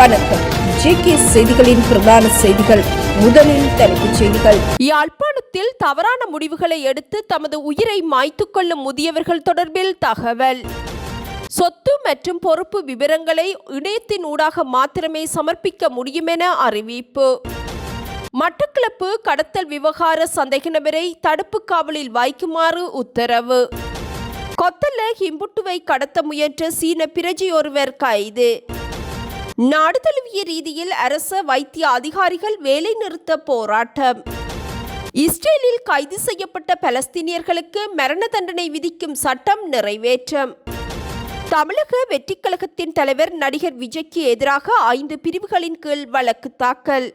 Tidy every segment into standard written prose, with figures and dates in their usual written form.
வணக்கம். ஜேகே செய்திகளின் பிரதான செய்திகள். முதலில் தலைப்புச் செய்திகள். யாழ்ப்பாணத்தில் தவறான முடிவுகளை எடுத்து தமது உயிரை மாய்த்துக் கொள்ளும் முதியவர்கள் தொடர்பில் தகவல். சொத்து மற்றும் பொறுப்பு விவரங்களை இணையத்தின் ஊடாக மாத்திரமே சமர்ப்பிக்க முடியும் என அறிவிப்பு. மட்டக்களப்பு கடத்தல் விவகார சந்தேக நபரை தடுப்பு காவலில் வைக்குமாறு உத்தரவு. கொத்தல ஹிம்புட்டுவை கடத்த முயன்ற சீன பிரஜை ஒருவர் கைது. நாடு தழுவிய ரீதியில் அரச வைத்திய அதிகாரிகள் வேலை நிறுத்த போராட்டம். இஸ்ரேலில் கைது செய்யப்பட்ட பலஸ்தீனியர்களுக்கு மரண தண்டனை விதிக்கும் சட்டம் நிறைவேற்றம். தமிழக வெற்றிக் கழகத்தின் தலைவர் நடிகர் விஜய்க்கு எதிராக 5 பிரிவுகளின் கீழ் வழக்கு தாக்கல்.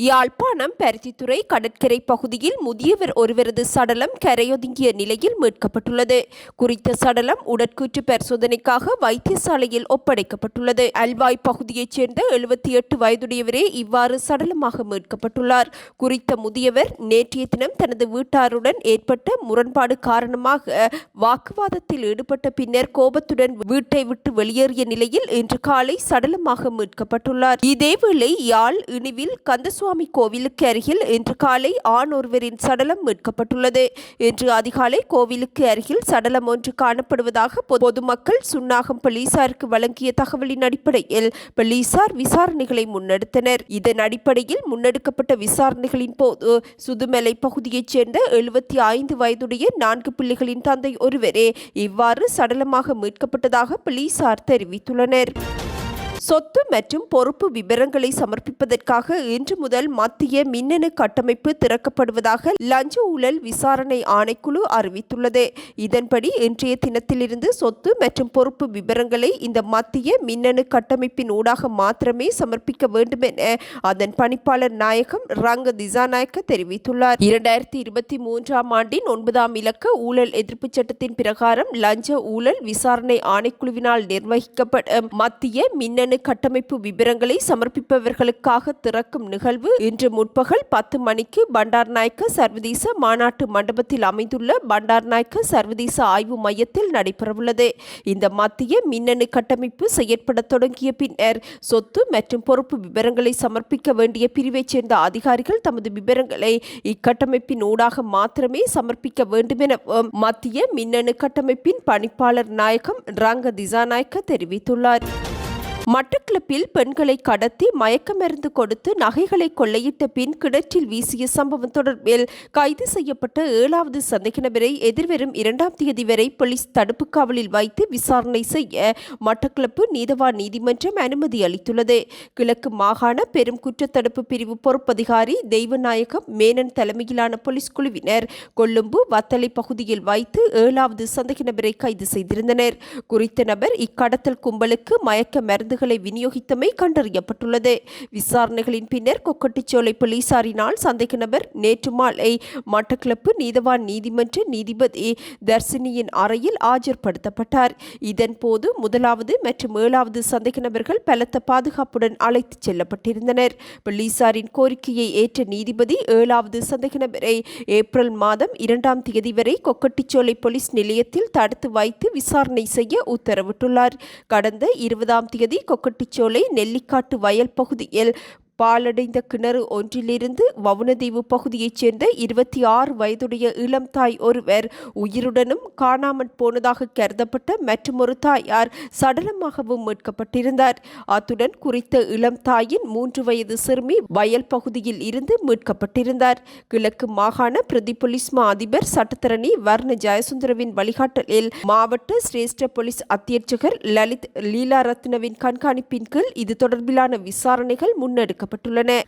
யாழ்ப்பாணம் பருத்தித்துறை கடற்கரை பகுதியில் முதியவர் ஒருவரது சடலம் கரையொதுங்கிய நிலையில் மீட்கப்பட்டுள்ளது. குறித்த சடலம் உடற்கூற்று பரிசோதனைக்காக வைத்தியசாலையில் ஒப்படைக்கப்பட்டுள்ளது. அல்வாய் பகுதியைச் சேர்ந்த 78 வயதுடையவரே இவ்வாறு சடலமாக மீட்கப்பட்டுள்ளார். குறித்த முதியவர் நேற்றைய தினம் தனது வீட்டாருடன் ஏற்பட்ட முரண்பாடு காரணமாக வாக்குவாதத்தில் ஈடுபட்ட பின்னர் கோபத்துடன் வீட்டை விட்டு வெளியேறிய நிலையில் இன்று காலை சடலமாக மீட்கப்பட்டுள்ளார். இதேவேளை யாழ் இணுவில் கந்தசுவாமி கோவிலுக்கு அருகில் இன்று காலை ஆண் ஒருவரின் சடலம் மீட்கப்பட்டுள்ளது. இன்று அதிகாலை கோவிலுக்கு அருகில் சடலம் ஒன்று காணப்படுவதாக பொதுமக்கள் சுன்னாகம் போலீசாருக்கு வழங்கிய தகவலின் அடிப்படையில் போலீசார் விசாரணைகளை முன்னெடுத்தனர். இதன் அடிப்படையில் முன்னெடுக்கப்பட்ட விசாரணைகளின் போது சுதுமலை பகுதியைச் சேர்ந்த 75 வயதுடைய 4 பிள்ளைகளின் தந்தை ஒருவரே இவ்வாறு சடலமாக மீட்கப்பட்டதாக போலீசார் தெரிவித்துள்ளனர். சொத்து மற்றும் பொறுப்பு விவரங்களை சமர்ப்பிப்பதற்காக இன்று முதல் மத்திய மின்னணு கட்டமைப்பு திறக்கப்படுவதாக லஞ்ச ஊழல் விசாரணை ஆணைக்குழு அறிவித்துள்ளது. இதன்படி இன்றைய தினத்திலிருந்து சொத்து மற்றும் பொறுப்பு விவரங்களை இந்த மத்திய மின்னணு கட்டமைப்பின் ஊடாக மாத்திரமே சமர்ப்பிக்க வேண்டும் என அதன் பணிப்பாளர் நாயகம் ரங்க திசாநாயக்க தெரிவித்துள்ளார். 2023 ஆண்டின் 9ஆம் இலக்க ஊழல் எதிர்ப்பு சட்டத்தின் பிரகாரம் லஞ்ச ஊழல் விசாரணை ஆணைக்குழுவினால் நிர்வகிக்கப்படும் மத்திய மின்னணு கட்டமைப்பு விவரங்களை சமர்ப்பிப்பவர்களுக்காக திறக்கும் நிகழ்வு இன்று முற்பகல் 10 மணிக்கு பண்டார்நாயக்க சர்வதேச மாநாட்டு மண்டபத்தில் அமைந்துள்ள பண்டார்நாயக்க சர்வதேச ஆய்வு மையத்தில் நடைபெறவுள்ளது. இந்த மத்திய மின்னணு கட்டமைப்பு செயற்பட தொடங்கிய பின்னர் சொத்து மற்றும் பொறுப்பு விவரங்களை சமர்ப்பிக்க வேண்டிய பிரிவைச் சேர்ந்த அதிகாரிகள் தமது விவரங்களை இக்கட்டமைப்பின் ஊடாக மாத்திரமே சமர்ப்பிக்க வேண்டும் எனவும் மத்திய மின்னணு கட்டமைப்பின் பணிப்பாளர் நாயகம் ரங்க திசாநாயக்க தெரிவித்துள்ளார். மட்டக்களப்பில் பெண்களை கடத்தி மயக்க மருந்து கொடுத்து நகைகளை கொள்ளையிட்ட பின் கிணற்றில் வீசிய சம்பவம் தொடர்பில் கைது செய்யப்பட்ட 7வது சந்தேக நபரை எதிர்வரும் 2ஆம் தேதி வரை போலீஸ் தடுப்பு காவலில் வைத்து விசாரணை செய்ய மட்டக்களப்பு நீதவான் நீதிமன்றம் அனுமதி அளித்துள்ளது. கிழக்கு மாகாண பெரும் குற்றத்தடுப்பு பிரிவு பொறுப்பதிகாரி தெய்வநாயகம் மேனன் தலைமையிலான போலீஸ் குழுவினர் கொழும்பு வத்தளை பகுதியில் வைத்து 7வது சந்தேக நபரை கைது செய்திருந்தனர். குறித்த நபர் இக்கடத்தல் கும்பலுக்கு மயக்க மருந்து விநியோகித்தமை கண்டறியப்பட்டுள்ளது. விசாரணைகளின் பின்னர் கொக்கட்டிச்சோலை போலீசாரினால் சந்தேக நபர் நேற்று மாலை மட்டக்களப்பு நீதவான் நீதிமன்ற நீதிபதி தர்சினியின் அறையில் ஆஜர்படுத்தப்பட்டார். இதன் போது 1வது மற்றும் 7வது சந்தேக நபர்கள் பலத்த பாதுகாப்புடன் அழைத்துச் செல்லப்பட்டிருந்தனர். போலீசாரின் கோரிக்கையை ஏற்ற நீதிபதி 7வது சந்தேக நபரை ஏப்ரல் மாதம் 2ஆம் தேதி வரை கொக்கட்டிச்சோலை போலீஸ் நிலையத்தில் தடுத்து வைத்து விசாரணை செய்ய உத்தரவிட்டுள்ளார். கடந்த 20ஆம் தேதி கொக்கட்டிச்சோலை நெல்லிக்காட்டு வயல் பகுதியில் பாலடைந்த கிணறு ஒன்றிலிருந்து வவுனதீவு பகுதியைச் சேர்ந்த 26 வயதுடைய இளம் தாய் ஒருவர் உயிருடனும் காணாமல் போனதாக கருதப்பட்ட மற்றொரு தாயார் சடலமாகவும் மீட்கப்பட்டிருந்தார். அத்துடன் குறித்த இளம் தாயின் 3 வயது சிறுமி வயல் பகுதியில் இருந்து மீட்கப்பட்டிருந்தார். கிழக்கு மாகாண பிரதி போலீஸ் மா அதிபர் சட்டத்தரணி வர்ண ஜெயசுந்தரவின் வழிகாட்டலில் மாவட்ட சிரேஷ்ட போலீஸ் அத்தியட்சகர் லலித் லீலாரத்னவின் கண்காணிப்பின் கீழ் இது தொடர்பிலான விசாரணைகள் முன்னெடுக்க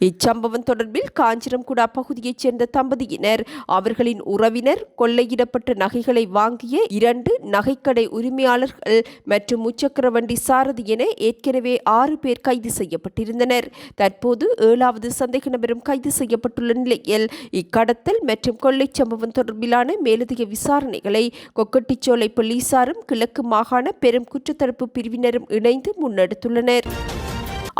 இச்சம்பவம் தொடர்பில் காஞ்சிரம்குடா பகுதியைச் சேர்ந்த தம்பதியினர் அவர்களின் உறவினர் கொள்ளையிடப்பட்ட நகைகளை வாங்கிய 2 நகைக்கடை உரிமையாளர்கள் மற்றும் முச்சக்கர வண்டி சாரதி என ஏற்கனவே 6 பேர் கைது செய்யப்பட்டிருந்தனர். தற்போது 7வது சந்தேக நபரும் கைது செய்யப்பட்டுள்ள நிலையில் இக்கடத்தல் மற்றும் கொள்ளை சம்பவம் தொடர்பிலான மேலதிக விசாரணைகளை கொக்கட்டிச்சோலை போலீசாரும் கிழக்கு மாகாண பெரும் குற்றத்தடுப்பு பிரிவினரும் இணைந்து முன்னெடுத்துள்ளனர்.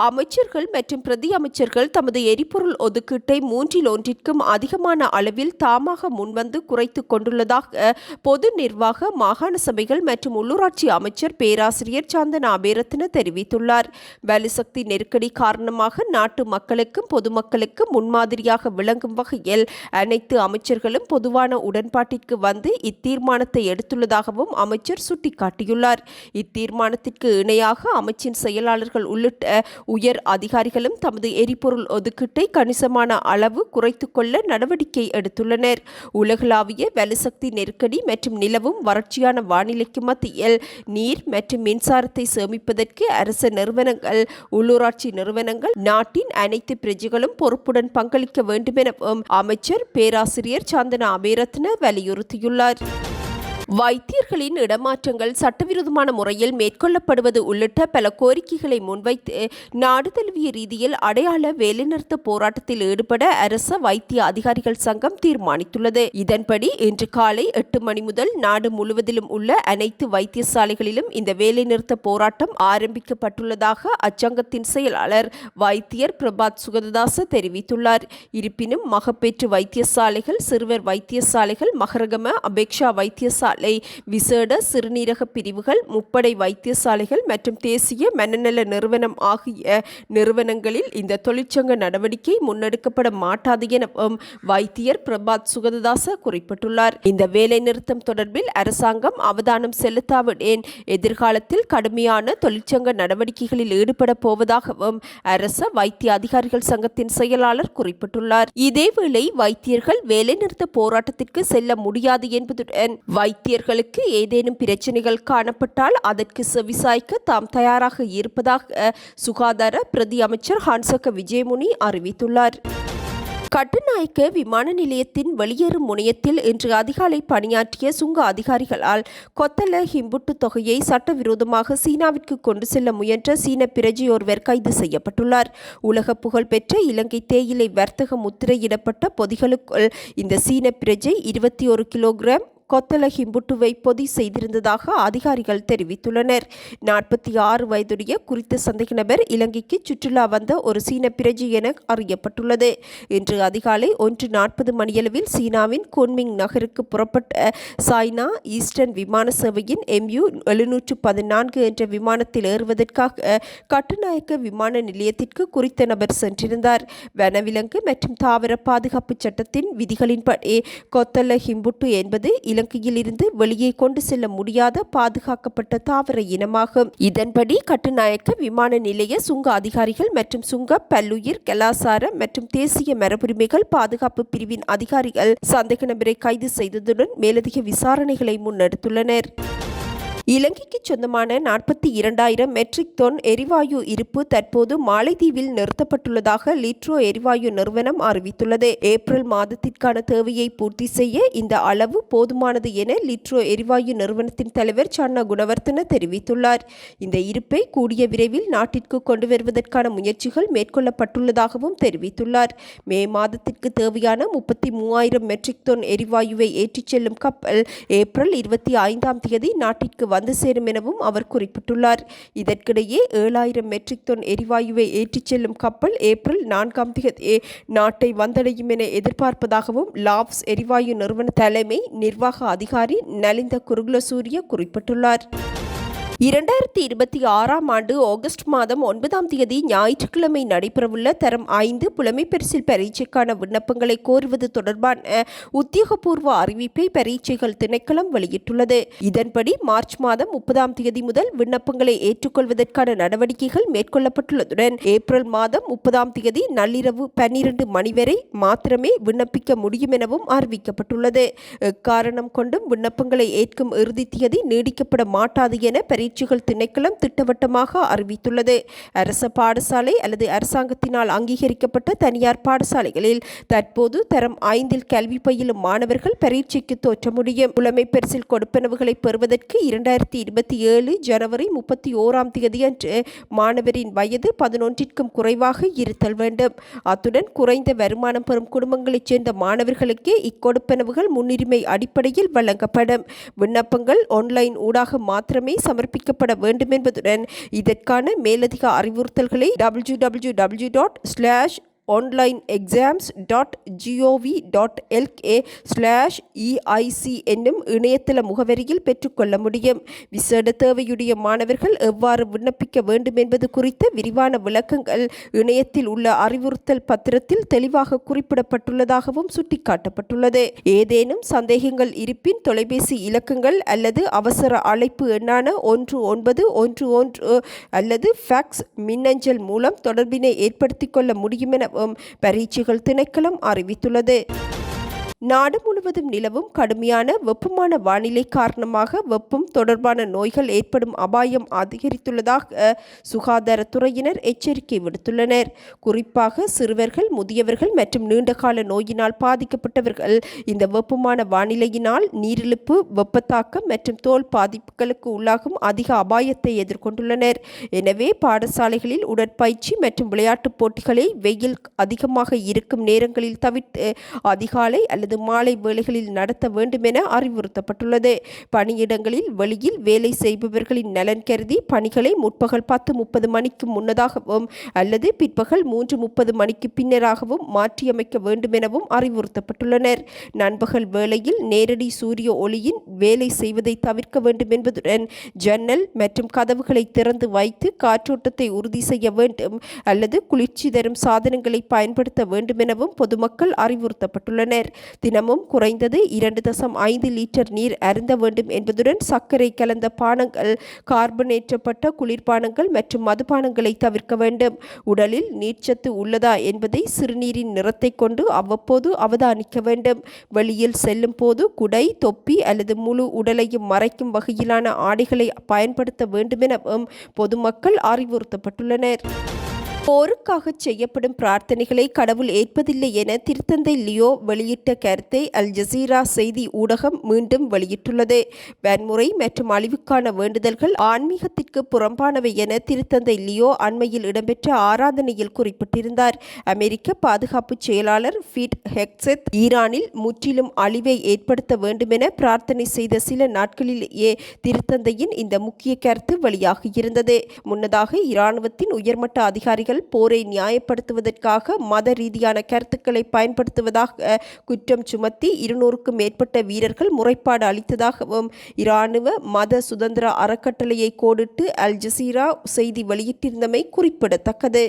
அமைச்சர்கள் மற்றும் பிரதி அமைச்சர்கள் தமது எரிபொருள் ஒதுக்கீட்டை 1/3 அதிகமான அளவில் தாமாக முன்வந்து குறைத்துக் கொண்டுள்ளதாக பொது நிர்வாக மாகாண சபைகள் மற்றும் உள்ளூராட்சி அமைச்சர் பேராசிரியர் சாந்தனா அபேரத்ன தெரிவித்துள்ளார். வலுசக்தி நெருக்கடி காரணமாக நாட்டு மக்களுக்கும் பொதுமக்களுக்கும் முன்மாதிரியாக விளங்கும் வகையில் அனைத்து அமைச்சர்களும் பொதுவான உடன்பாட்டிற்கு வந்து இத்தீர்மானத்தை எடுத்துள்ளதாகவும் அமைச்சர் சுட்டிக்காட்டியுள்ளார். இத்தீர்மானத்திற்கு இணையாக அமைச்சின் செயலாளர்கள் உள்ளிட்ட உயர் அதிகாரிகளும் தமது எரிபொருள் ஒதுக்கீட்டை கணிசமான அளவு குறைத்துக் கொள்ள நடவடிக்கை எடுத்துள்ளனர். உலகளாவிய வலுசக்தி நெருக்கடி மற்றும் நிலவும் வறட்சியான வானிலைக்கு மத்தியில் நீர் மற்றும் மின்சாரத்தை சேமிப்பதற்கு அரச நிறுவனங்கள் உள்ளூராட்சி நிறுவனங்கள் நாட்டின் அனைத்து பிரஜைகளும் பொறுப்புடன் பங்களிக்க வேண்டும் எனவும் அமைச்சர் பேராசிரியர் சாந்தனா அபேரத்ன வலியுறுத்தியுள்ளார். வைத்தியர்களின் இடமாற்றங்கள் சட்டவிரோதமான முறையில் மேற்கொள்ளப்படுவது உள்ளிட்ட பல கோரிக்கைகளை முன்வைத்து நாடு தழுவிய ரீதியில் அடையாள வேலைநிறுத்த போராட்டத்தில் ஈடுபட அரச வைத்திய அதிகாரிகள் சங்கம் தீர்மானித்துள்ளது. இதன்படி இன்று காலை 8 மணி முதல் நாடு முழுவதிலும் உள்ள அனைத்து வைத்தியசாலைகளிலும் இந்த வேலைநிறுத்த போராட்டம் ஆரம்பிக்கப்பட்டுள்ளதாக அச்சங்கத்தின் செயலாளர் வைத்தியர் பிரபாத் சுகததாச தெரிவித்துள்ளார். இருப்பினும் மகப்பேற்று வைத்தியசாலைகள், சிறுவர் வைத்தியசாலைகள், மகரகம அபேக்ஷா வைத்தியசாலை, விசேட சிறுநீரக பிரிவுகள், முப்படை வைத்தியசாலைகள் மற்றும் தேசிய மனநல நிறுவனம் ஆகிய நிறுவனங்களில் இந்த தொழிற்சங்க நடவடிக்கை முன்னெடுக்கப்பட மாட்டாது எனவும் வைத்தியர் பிரபாத் சுகததாச குறிப்பிட்டுள்ளார். இந்த வேலை நிறுத்தம் தொடர்பில் அரசாங்கம் அவதானம் செலுத்தாவிடேன் எதிர்காலத்தில் கடுமையான தொழிற்சங்க நடவடிக்கைகளில் ஈடுபட போவதாகவும் அரச வைத்திய அதிகாரிகள் சங்கத்தின் செயலாளர் குறிப்பிட்டுள்ளார். இதேவேளை வைத்தியர்கள் வேலைநிறுத்த போராட்டத்திற்கு செல்ல முடியாது என்பதுடன் வைத்தியர்களுக்கு ஏதேனும் பிரச்சனைகள் காணப்பட்டால் அதற்கு செவிசாய்க்க தாம் தயாராக இருப்பதாக சுகாதார பிரதி அமைச்சர் ஹான்சக விஜயமுனி அறிவித்துள்ளார். கட்டுநாயக்க விமான நிலையத்தின் வெளியேறும் முனையத்தில் இன்று அதிகாலை பணியாற்றிய சுங்க அதிகாரிகளால் கொத்தல ஹிம்புட்டு தொகையை சட்டவிரோதமாக சீனாவிற்கு கொண்டு செல்ல முயன்ற சீன பிரஜை ஒருவர் கைது செய்யப்பட்டுள்ளார். உலக புகழ்பெற்ற இலங்கை தேயிலை வர்த்தக முத்திரையிடப்பட்ட பொதிகளுக்குள் இந்த சீன பிரஜை 21 கிலோகிராம் கொத்தல ஹிம்புட்டுவை பொதி செய்திருந்ததாக அதிகாரிகள் தெரிவித்துள்ளனர். 46 வயதுடைய குறித்த சந்தேக நபர் இலங்கைக்கு சுற்றுலா வந்த ஒரு சீன பிரஜை என அறியப்பட்டுள்ளது. இன்று அதிகாலை 1:40 மணியளவில் சீனாவின் குன்மிங் நகருக்கு புறப்பட்ட சாய்னா ஈஸ்டர்ன் விமான சேவையின் MU-714 என்ற விமானத்தில் ஏறுவதற்காக கட்டுநாயக்க விமான நிலையத்திற்கு குறித்த நபர் சென்றிருந்தார். வனவிலங்கு மற்றும் தாவர பாதுகாப்பு சட்டத்தின் விதிகளின்படி கொத்தல ஹிம்புட்டு என்பது இலங்கையில் இருந்து வெளியே கொண்டு செல்ல முடியாத பாதுகாக்கப்பட்ட தாவர இனமாகும். இதன்படி கட்டுநாயக்க விமான நிலைய சுங்க அதிகாரிகள் மற்றும் சுங்க பல்லுயிர் கலாசார மற்றும் தேசிய மரபுரிமைகள் பாதுகாப்பு பிரிவின் அதிகாரிகள் சந்தேக நபரை கைது செய்ததுடன் மேலதிக விசாரணைகளை முன்னெடுத்துள்ளனர். இலங்கைக்கு சொந்தமான 42,000 மெட்ரிக் டன் எரிவாயு இருப்பு தற்போது மாலைதீவில் நிறுத்தப்பட்டுள்ளதாக லிட்ரோ எரிவாயு நிறுவனம் அறிவித்துள்ளது. ஏப்ரல் மாதத்திற்கான தேவையை பூர்த்தி செய்ய இந்த அளவு போதுமானது என லிட்ரோ எரிவாயு நிறுவனத்தின் தலைவர் சன்னா குணவர்த்தன தெரிவித்துள்ளார். இந்த இருப்பை கூடிய விரைவில் நாட்டிற்கு கொண்டு வருவதற்கான முயற்சிகள் மேற்கொள்ளப்பட்டுள்ளதாகவும் தெரிவித்துள்ளார். மே மாதத்திற்கு தேவையான 33,000 மெட்ரிக் டன் எரிவாயுவை ஏற்றிச் செல்லும் கப்பல் ஏப்ரல் 25ஆம் தேதி நாட்டிற்கு வந்து சேரும் எனவும் அவர் குறிப்பிட்டுள்ளார். இதற்கிடையே 7,000 மெட்ரிக் டன் எரிவாயுவை ஏற்றிச் செல்லும் கப்பல் ஏப்ரல் 4ஆம் தேதி நாட்டை வந்தடையும் என எதிர்பார்ப்பதாகவும் லாவ்ஸ் எரிவாயு நிறுவன தலைமை நிர்வாக அதிகாரி நலிந்த குருகுலசூரிய குறிப்பிட்டுள்ளார். 2026ஆம் ஆண்டு ஆகஸ்ட் மாதம் 9ஆம் தேதி ஞாயிற்றுக்கிழமை நடைபெறவுள்ள தரம் 5 புலமைப்பரிசில் பரீட்சைக்கான விண்ணப்பங்களை கோருவது தொடர்பான உத்தியோகபூர்வ அறிவிப்பை பரீட்சைகள் திணைக்களம் வெளியிட்டுள்ளது. இதன்படி மார்ச் மாதம் 30ஆம் தேதி முதல் விண்ணப்பங்களை ஏற்றுக்கொள்வதற்கான நடவடிக்கைகள் மேற்கொள்ளப்பட்டுள்ளதுடன் ஏப்ரல் மாதம் 30ஆம் தேதி நள்ளிரவு 12 மணி வரை மாத்திரமே விண்ணப்பிக்க முடியும் எனவும் அறிவிக்கப்பட்டுள்ளது. எக்காரணம் கொண்டும் விண்ணப்பங்களை ஏற்கும் இறுதி தேதி நீடிக்கப்பட மாட்டாது என பரீட்சைகள் திணைக்களம் திட்டவட்டமாக அறிவித்துள்ளது. அரச பாடசாலை அல்லது அரசாங்கத்தினால் அங்கீகரிக்கப்பட்ட தனியார் பாடசாலைகளில் தற்போது தரம் 5 கல்வி பயிலும் மாணவர்கள் பரீட்சைக்கு தோற்ற முடியும். புலமை பரிசில் கொடுப்பனவுகளை பெறுவதற்கு 2027 ஜனவரி 31ஆம் தேதி அன்று மாணவரின் வயது 11ற்கும் குறைவாக இருத்தல் வேண்டும். அத்துடன் குறைந்த வருமானம் பெறும் குடும்பங்களைச் சேர்ந்த மாணவர்களுக்கு இக்கொடுப்பனவுகள் முன்னுரிமை அடிப்படையில் வழங்கப்படும். விண்ணப்பங்கள் ஆன்லைன் ஊடாக மாத்திரமே சமர்ப்பிக்க விண்ணப்பிக்கப்பட வேண்டும் என்பதுடன் இதற்கான மேலதிக அறிவுறுத்தல்களை www.onlineexams.gov.lk/EIC என்னும் இணையதள முகவரியில் பெற்றுக்கொள்ள முடியும். விசேட தேவையுடைய மாணவர்கள் எவ்வாறு விண்ணப்பிக்க வேண்டும் என்பது குறித்த விரிவான விளக்கங்கள் இணையத்தில் உள்ள அறிவுறுத்தல் பத்திரத்தில் தெளிவாக குறிப்பிடப்பட்டுள்ளதாகவும் சுட்டிக்காட்டப்பட்டுள்ளது. ஏதேனும் சந்தேகங்கள் இருப்பின் தொலைபேசி இலக்கங்கள் அல்லது அவசர அழைப்பு எண்ணான 1911 அல்லது ஃபேக்ஸ் மின்னஞ்சல் மூலம் தொடர்பினை ஏற்படுத்திக் கொள்ள முடியும் என பரீட்சைகள் திணைக்களம் அறிவித்துள்ளது. நாடு முழுவதும் நிலவும் கடுமையான வெப்பமான வானிலை காரணமாக வெப்பம் தொடர்பான நோய்கள் ஏற்படும் அபாயம் அதிகரித்துள்ளதாக சுகாதாரத்துறையினர் எச்சரிக்கை விடுத்துள்ளனர். குறிப்பாக சிறுவர்கள், முதியவர்கள் மற்றும் நீண்டகால நோயினால் பாதிக்கப்பட்டவர்கள் இந்த வெப்பமான வானிலையினால் நீரிழிப்பு, வெப்பத்தாக்கம் மற்றும் தோல் பாதிப்புகளுக்கு உள்ளாகும் அதிக அபாயத்தை எதிர்கொண்டுள்ளனர். எனவே பாடசாலைகளில் உடற்பயிற்சி மற்றும் விளையாட்டுப் போட்டிகளை வெயில் அதிகமாக இருக்கும் நேரங்களில் தவிர்த்து அதிகாலை அல்லது மாலை வேளைகளில் நடத்த வேண்டும் என அறிவுறுத்தப்பட்டுள்ளது. பணியிடங்களில் வெளியில் வேலை செய்பவர்களின் நலன் கருதி பணிகளை முற்பகல் 10:30 மணிக்கு முன்னதாகவும் அல்லது பிற்பகல் 3:30 மணிக்கு பின்னராகவும் மாற்றியமைக்க வேண்டும் எனவும் அறிவுறுத்தப்பட்டுள்ளனர். நண்பகல் வேளையில் நேரடி சூரிய ஒளியின் வேலை செய்வதை தவிர்க்க வேண்டும் என்பதுடன் ஜன்னல் மற்றும் கதவுகளை திறந்து வைத்து காற்றோட்டத்தை உறுதி செய்ய வேண்டும் அல்லது குளிர்ச்சி தரும் சாதனங்களை பயன்படுத்த வேண்டும் எனவும் பொதுமக்கள் அறிவுறுத்தப்பட்டுள்ளனர். தினமும் குறைந்தது 2.5 லிட்டர் நீர் அருந்த வேண்டும் என்பதுடன் சர்க்கரை கலந்த பானங்கள், கார்பனேற்றப்பட்ட குளிர்பானங்கள் மற்றும் மதுபானங்களை தவிர்க்க வேண்டும். உடலில் நீர்ச்சத்து உள்ளதா என்பதை சிறுநீரின் நிறத்தை கொண்டு அவ்வப்போது அவதானிக்க வேண்டும். வெளியில் செல்லும் போது குடை, தொப்பி அல்லது முழு உடலையும் மறைக்கும் வகையிலான ஆடைகளை பயன்படுத்த வேண்டும் எனவும் பொதுமக்கள் அறிவுறுத்தப்பட்டுள்ளனர். போருக்காக செய்யப்படும் பிரார்த்தனைகளை கடவுள் ஏற்பதில்லை என திருத்தந்தை லியோ வெளியிட்ட கருத்தை அல் ஜசீரா செய்தி ஊடகம் மீண்டும் வெளியிட்டுள்ளது. வன்முறை மற்றும் அழிவுக்கான வேண்டுதல்கள் ஆன்மீகத்திற்கு புறம்பானவை என திருத்தந்தை லியோ அண்மையில் இடம்பெற்ற ஆராதனையில் குறிப்பிட்டிருந்தார். அமெரிக்க பாதுகாப்பு செயலாளர் பீட் ஹெக்ஸெத் ஈரானில் முற்றிலும் அழிவை ஏற்படுத்த வேண்டும் என பிரார்த்தனை செய்த சில நாட்களிலேயே திருத்தந்தையின் இந்த முக்கிய கருத்து வெளியாகியிருந்தது. முன்னதாக இராணுவத்தின் உயர்மட்ட அதிகாரிகள் போரை நியாயப்படுத்துவதற்காக மத ரீதியான கருத்துக்களை பயன்படுத்துவதாக குற்றம் சுமத்தி 200க்கும் மேற்பட்ட வீரர்கள் முறைப்பாடு அளித்ததாகவும் இராணுவ மத சுதந்திர அறக்கட்டளையை கோடிட்டு அல் ஜசீரா செய்தி வெளியிட்டிருந்தமை குறிப்பிடத்தக்கது.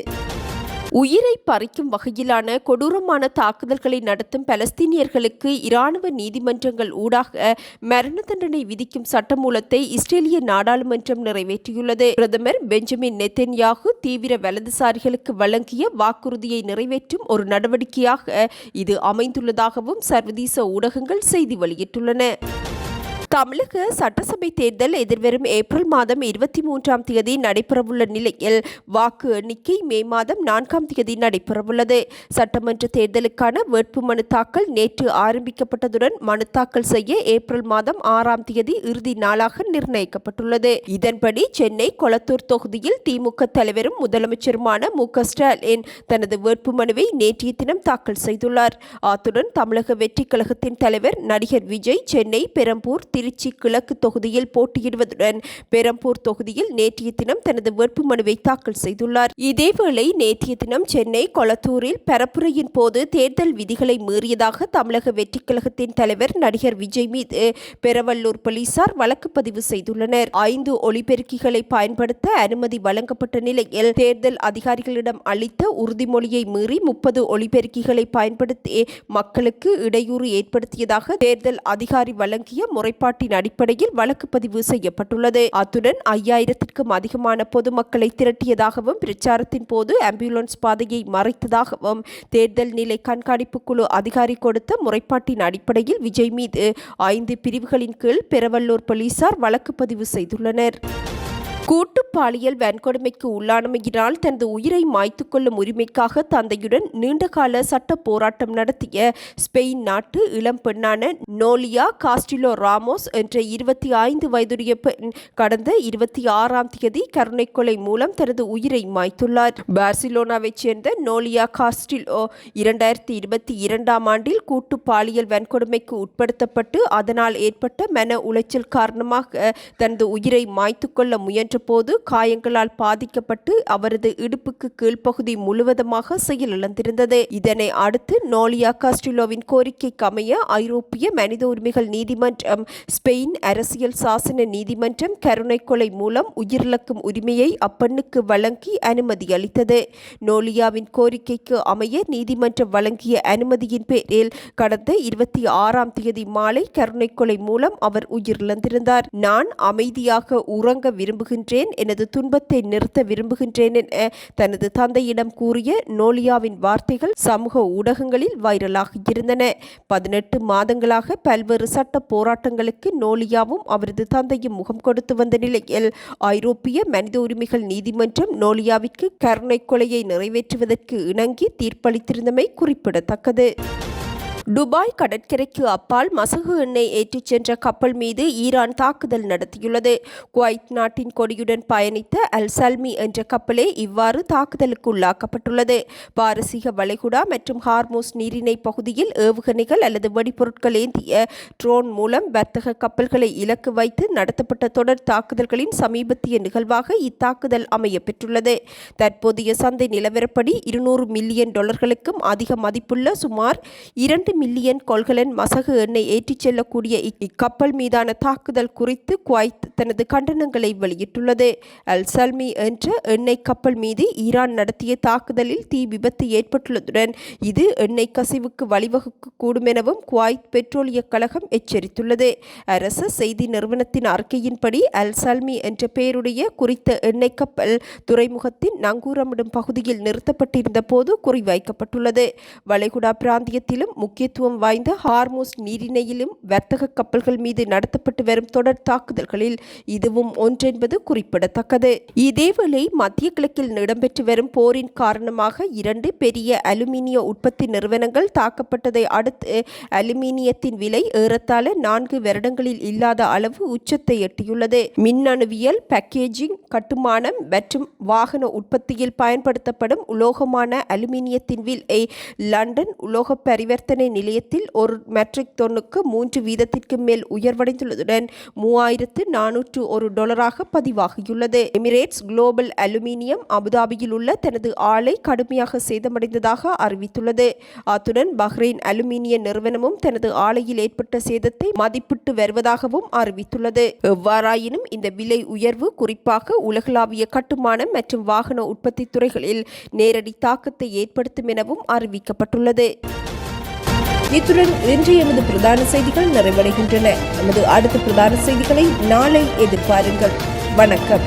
உயிரை பறிக்கும் வகையிலான கொடூரமான தாக்குதல்களை நடத்தும் பலஸ்தீனியர்களுக்கு இராணுவ நீதிமன்றங்கள் ஊடாக மரண தண்டனை விதிக்கும் சட்டமூலத்தை இஸ்ரேலிய நாடாளுமன்றம் நிறைவேற்றியுள்ளது. பிரதமர் பெஞ்சமின் நெத்தன்யாகு தீவிர வலதுசாரிகளுக்கு வழங்கிய வாக்குறுதியை நிறைவேற்றும் ஒரு நடவடிக்கையாக இது அமைந்துள்ளதாகவும் சர்வதேச ஊடகங்கள் செய்தி வெளியிட்டுள்ளன. தமிழக சட்டசபை தேர்தல் எதிர்வரும் ஏப்ரல் மாதம் 23ஆம் தேதி நடைபெறவுள்ள நிலையில் வாக்கு எண்ணிக்கை மே மாதம் 4ஆம் தேதி நடைபெறவுள்ளது. சட்டமன்ற தேர்தலுக்கான வேட்புமனு தாக்கல் நேற்று ஆரம்பிக்கப்பட்டதுடன் மனு தாக்கல் செய்ய ஏப்ரல் மாதம் 6ஆம் தேதி இறுதி நாளாக நிர்ணயிக்கப்பட்டுள்ளது. இதன்படி சென்னை கொளத்தூர் தொகுதியில் திமுக தலைவரும் முதலமைச்சருமான மு.க. ஸ்டாலின் தனது வேட்புமனுவை நேற்றைய தினம் தாக்கல் செய்துள்ளார். அத்துடன் தமிழக வெற்றி கழகத்தின் தலைவர் நடிகர் விஜய் சென்னை, பெரம்பூர், திருச்சி கிழக்கு தொகுதியில் போட்டியிடுவதுடன் பெரம்பூர் தொகுதியில் நேற்றைய தினம் தனது வேட்புமனுவை தாக்கல் செய்துள்ளார். இதேவேளை நேற்றைய தினம் சென்னை கொளத்தூரில் பரப்புரையின் போது தேர்தல் விதிகளை மீறியதாக தமிழக வெற்றி கழகத்தின் தலைவர் நடிகர் விஜய் மீது பெரவள்ளூர் போலீசார் வழக்கு பதிவு செய்துள்ளனர். 5 ஒலிபெருக்கிகளை பயன்படுத்த அனுமதி வழங்கப்பட்ட நிலையில் தேர்தல் அதிகாரிகளிடம் அளித்த உறுதிமொழியை மீறி 30 ஒலிபெருக்கிகளை பயன்படுத்தி மக்களுக்கு இடையூறு ஏற்படுத்தியதாக தேர்தல் அதிகாரி வழங்கிய முறைப்பாட்டின் அடிப்படையில் வழக்கு பதிவு செய்யப்பட்டுள்ளது. அத்துடன் 5000க்கும் அதிகமான பொதுமக்களை திரட்டியதாகவும் பிரச்சாரத்தின் போது ஆம்புலன்ஸ் பாதையை மறைத்ததாகவும் தேர்தல் நிலை கண்காணிப்பு குழு அதிகாரி கொடுத்த முறைப்பாட்டின் அடிப்படையில் விஜய் மீது 5 பிரிவுகளின் கீழ் பெரவள்ளூர் போலீசார் வழக்கு பதிவு செய்துள்ளனர். கூட்டு பாலியல் வன்கொடுமைக்கு உள்ளானமையினால் தனது உயிரை மாய்த்துக் கொள்ளும் உரிமைக்காக தந்தையுடன் நீண்டகால சட்ட போராட்டம் நடத்திய ஸ்பெயின் நாட்டு இளம் பெண்ணான நோலியா காஸ்டிலோ ராமோஸ் என்ற 25 வயதுடைய பெண் கடந்த 26ஆம் தேதி கருணை கொலை மூலம் தனது உயிரை மாய்த்துள்ளார். பார்சிலோனாவைச் சேர்ந்த நோலியா காஸ்டிலோ 2022ஆம் ஆண்டில் கூட்டு பாலியல் வன்கொடுமைக்கு உட்படுத்தப்பட்டு அதனால் ஏற்பட்ட மன உளைச்சல் காரணமாக தனது உயிரை மாய்த்துக் கொள்ள முயன்ற போது காயங்களால் பாதிக்கப்பட்டு அவரது இடுப்புக்கு கீழ்ப்பகுதி முழுவதுமாக செயலிழந்திருந்தது. இதனை அடுத்து நோலியா காஸ்டிலோவின் கோரிக்கைக்கு அமைய ஐரோப்பிய மனித உரிமைகள் நீதிமன்றம், ஸ்பெயின் அரசியல் சாசன நீதிமன்றம் கருணை கொலை மூலம் உயிரிழக்கும் உரிமையை அப்பெண்ணுக்கு வழங்கி அனுமதி அளித்தது. நோலியாவின் கோரிக்கைக்கு அமைய நீதிமன்றம் வழங்கிய அனுமதியின் பேரில் கடந்த 26ஆம் தேதி மாலை கருணை கொலை மூலம் அவர் உயிரிழந்திருந்தார். நான் அமைதியாக உறங்க விரும்புகின்றேன், எனது துன்பத்தை நிறுத்த விரும்புகின்றேன் என தனது தந்தையிடம் கூறிய நோலியாவின் வார்த்தைகள் சமூக ஊடகங்களில் வைரலாகியிருந்தன. 18 மாதங்களாக பல்வேறு சட்ட போராட்டங்களுக்கு நோலியாவும் அவரது தந்தையும் முகம் கொடுத்து வந்த நிலையில் ஐரோப்பிய மனித உரிமைகள் நீதிமன்றம் நோலியாவிற்கு கருணை கொலையை நிறைவேற்றுவதற்கு இணங்கி தீர்ப்பளித்திருந்தமை குறிப்பிடத்தக்கது. துபாய் கடற்கரைக்கு அப்பால் மசகு எண்ணெய் ஏற்றிச் சென்ற கப்பல் மீது ஈரான் தாக்குதல் நடத்தியுள்ளது. குவைத் நாட்டின் கொடியுடன் பயணித்த அல் சல்மி என்ற கப்பலே இவ்வாறு தாக்குதலுக்கு உள்ளாக்கப்பட்டுள்ளது. பாரசீக வளைகுடா மற்றும் ஹார்மோஸ் நீரிணை பகுதியில் ஏவுகணைகள் அல்லது வெடிபொருட்கள் ஏந்திய ட்ரோன் மூலம் வர்த்தக கப்பல்களை இலக்கு வைத்து நடத்தப்பட்ட தொடர் தாக்குதல்களின் சமீபத்திய நிகழ்வாக இத்தாக்குதல் அமைய பெற்றுள்ளது. தற்போதைய சந்தை நிலவரப்படி $200 மில்லியன் அதிக மதிப்புள்ள சுமார் 2 மில்லியன் கொள்கலன் மசகு எண்ணெய் ஏற்றிச் செல்லக்கூடிய இக்கப்பல் மீதான தாக்குதல் குறித்து குவைத் தனது கண்டனங்களை வெளியிட்டுள்ளது. அல் சல்மி என்ற எண்ணெய் கப்பல் மீது ஈரான் நடத்திய தாக்குதலில் தீ விபத்து ஏற்பட்டுள்ளதுடன் இது எண்ணெய் கசிவுக்கு வழிவகுக்கக்கூடும் எனவும் குவைத் பெட்ரோலிய கழகம் எச்சரித்துள்ளது. அரச செய்தி நிறுவனத்தின் அறிக்கையின்படி அல் சல்மி என்ற பெயருடைய குறித்த எண்ணெய் கப்பல் துறைமுகத்தின் நங்கூரமிடும் பகுதியில் நிறுத்தப்பட்டிருந்த போது குறிவைக்கப்பட்டுள்ளது. வளைகுடா பிராந்தியத்திலும் முக்கியத்துவம் வாய்ந்த ஹார்மோஸ் நீரிணையிலும் வர்த்தக கப்பல்கள் மீது நடத்தப்பட்டு வரும் தொடர் தாக்குதல்களில் இதுவும் ஒன்றென்பது குறிப்பிடத்தக்கது. இதேவேளை மத்திய கிழக்கில் இடம்பெற்று வரும் போரின் காரணமாக 2 பெரிய அலுமினிய உற்பத்தி நிறுவனங்கள் தாக்கப்பட்டதை அடுத்து அலுமினியத்தின் விலை ஏறத்தாழ 4 வருடங்களில் இல்லாத அளவு உச்சத்தை எட்டியுள்ளது. மின்னணுவியல், பேக்கேஜிங், கட்டுமானம் மற்றும் வாகன உற்பத்தியில் பயன்படுத்தப்படும் உலோகமான அலுமினியத்தின் விலை லண்டன் உலோக பரிவர்த்தனை நிலையத்தில் ஒரு மெட்ரிக் டன்னுக்கு 3 வீதத்திற்கு மேல் உயர்வடைந்துள்ளதுடன் $3,401 பதிவாகியுள்ளது. எமிரேட்ஸ் குளோபல் அலுமினியம் அபுதாபியில் உள்ள தனது ஆலை கடுமையாக சேதமடைந்ததாக அறிவித்துள்ளது. அத்துடன் பஹ்ரைன் அலுமினிய நிறுவனமும் தனது ஆலையில் ஏற்பட்ட சேதத்தை மதிப்பிட்டு வருவதாகவும் அறிவித்துள்ளது. எவ்வாறாயினும் இந்த விலை உயர்வு குறிப்பாக உலகளாவிய கட்டுமானம் மற்றும் வாகன உற்பத்தி துறைகளில் நேரடி தாக்கத்தை ஏற்படுத்தும் எனவும் அறிவிக்கப்பட்டுள்ளது. இத்துடன் இன்று எமது பிரதான செய்திகள் நிறைவடைகின்றன. நமது அடுத்த பிரதான செய்திகளை நாளை எதிர்பாருங்கள். வணக்கம்.